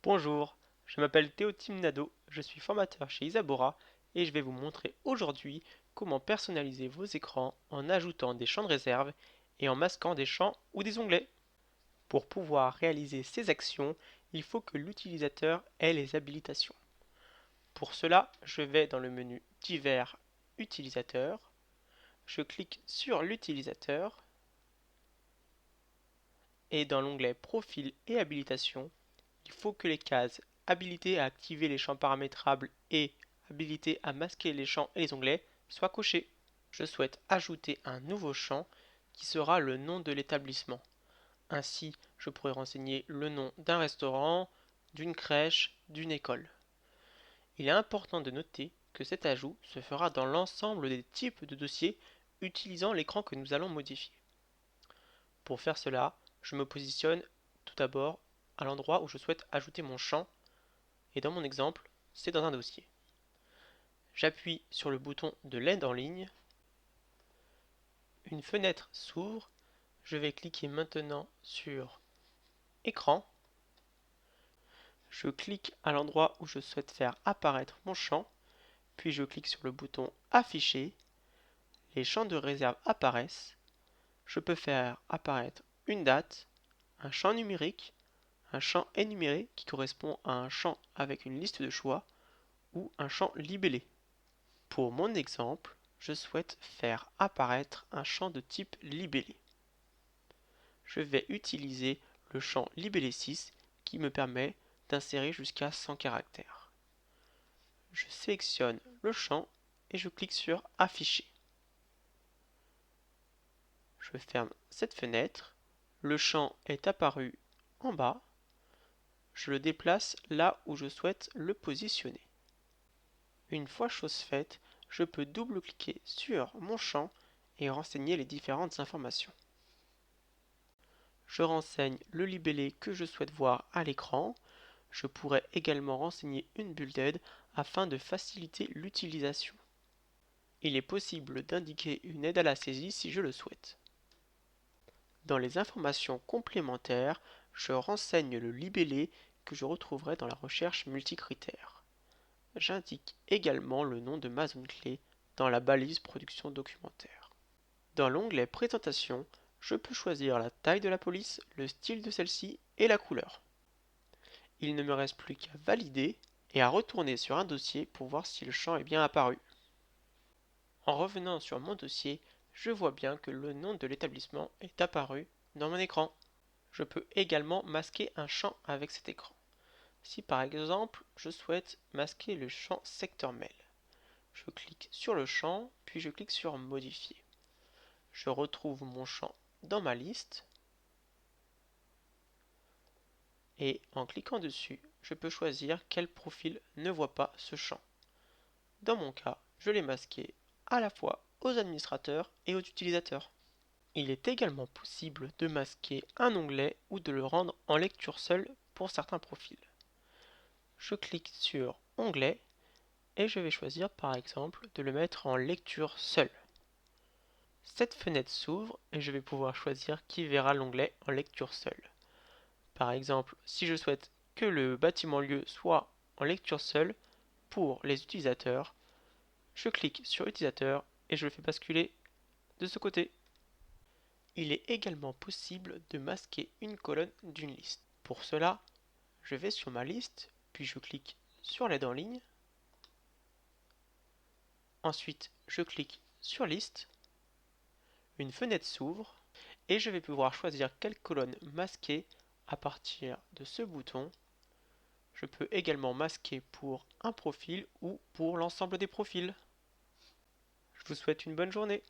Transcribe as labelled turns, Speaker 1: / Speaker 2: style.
Speaker 1: Bonjour, je m'appelle Théotime Nadeau, je suis formateur chez Isabora et je vais vous montrer aujourd'hui comment personnaliser vos écrans en ajoutant des champs de réserve et en masquant des champs ou des onglets. Pour pouvoir réaliser ces actions, il faut que l'utilisateur ait les habilitations. Pour cela, je vais dans le menu Divers utilisateurs, je clique sur l'utilisateur et dans l'onglet Profil et habilitation, il faut que les cases habilité à activer les champs paramétrables et habilité à masquer les champs et les onglets soient cochées. Je souhaite ajouter un nouveau champ qui sera le nom de l'établissement. Ainsi, je pourrais renseigner le nom d'un restaurant, d'une crèche, d'une école. Il est important de noter que cet ajout se fera dans l'ensemble des types de dossiers utilisant l'écran que nous allons modifier. Pour faire cela, je me positionne tout d'abord à l'endroit où je souhaite ajouter mon champ et dans mon exemple, c'est dans un dossier. J'appuie sur le bouton de l'aide en ligne, une fenêtre s'ouvre, je vais cliquer maintenant sur Écran, je clique à l'endroit où je souhaite faire apparaître mon champ, puis je clique sur le bouton Afficher, les champs de réserve apparaissent, je peux faire apparaître une date, un champ numérique, un champ énuméré qui correspond à un champ avec une liste de choix, ou un champ libellé. Pour mon exemple, je souhaite faire apparaître un champ de type libellé. Je vais utiliser le champ libellé 6 qui me permet d'insérer jusqu'à 100 caractères. Je sélectionne le champ et je clique sur Afficher. Je ferme cette fenêtre. Le champ est apparu en bas. Je le déplace là où je souhaite le positionner. Une fois chose faite, je peux double-cliquer sur mon champ et renseigner les différentes informations. Je renseigne le libellé que je souhaite voir à l'écran. Je pourrais également renseigner une bulle d'aide afin de faciliter l'utilisation. Il est possible d'indiquer une aide à la saisie si je le souhaite. Dans les informations complémentaires, je renseigne le libellé que je retrouverai dans la recherche multicritères. J'indique également le nom de ma zone clé dans la balise production documentaire. Dans l'onglet Présentation, je peux choisir la taille de la police, le style de celle-ci et la couleur. Il ne me reste plus qu'à valider et à retourner sur un dossier pour voir si le champ est bien apparu. En revenant sur mon dossier, je vois bien que le nom de l'établissement est apparu dans mon écran. Je peux également masquer un champ avec cet écran. Si par exemple je souhaite masquer le champ secteur mail, je clique sur le champ, puis je clique sur Modifier. Je retrouve mon champ dans ma liste et en cliquant dessus, je peux choisir quel profil ne voit pas ce champ. Dans mon cas, je l'ai masqué à la fois aux administrateurs et aux utilisateurs. Il est également possible de masquer un onglet ou de le rendre en lecture seule pour certains profils. Je clique sur Onglet et je vais choisir par exemple de le mettre en lecture seule. Cette fenêtre s'ouvre et je vais pouvoir choisir qui verra l'onglet en lecture seule. Par exemple, si je souhaite que le bâtiment lieu soit en lecture seule pour les utilisateurs, je clique sur Utilisateur et je le fais basculer de ce côté. Il est également possible de masquer une colonne d'une liste. Pour cela, je vais sur ma liste, puis je clique sur l'aide en ligne. Ensuite, je clique sur Liste. Une fenêtre s'ouvre et je vais pouvoir choisir quelle colonne masquer à partir de ce bouton. Je peux également masquer pour un profil ou pour l'ensemble des profils. Je vous souhaite une bonne journée.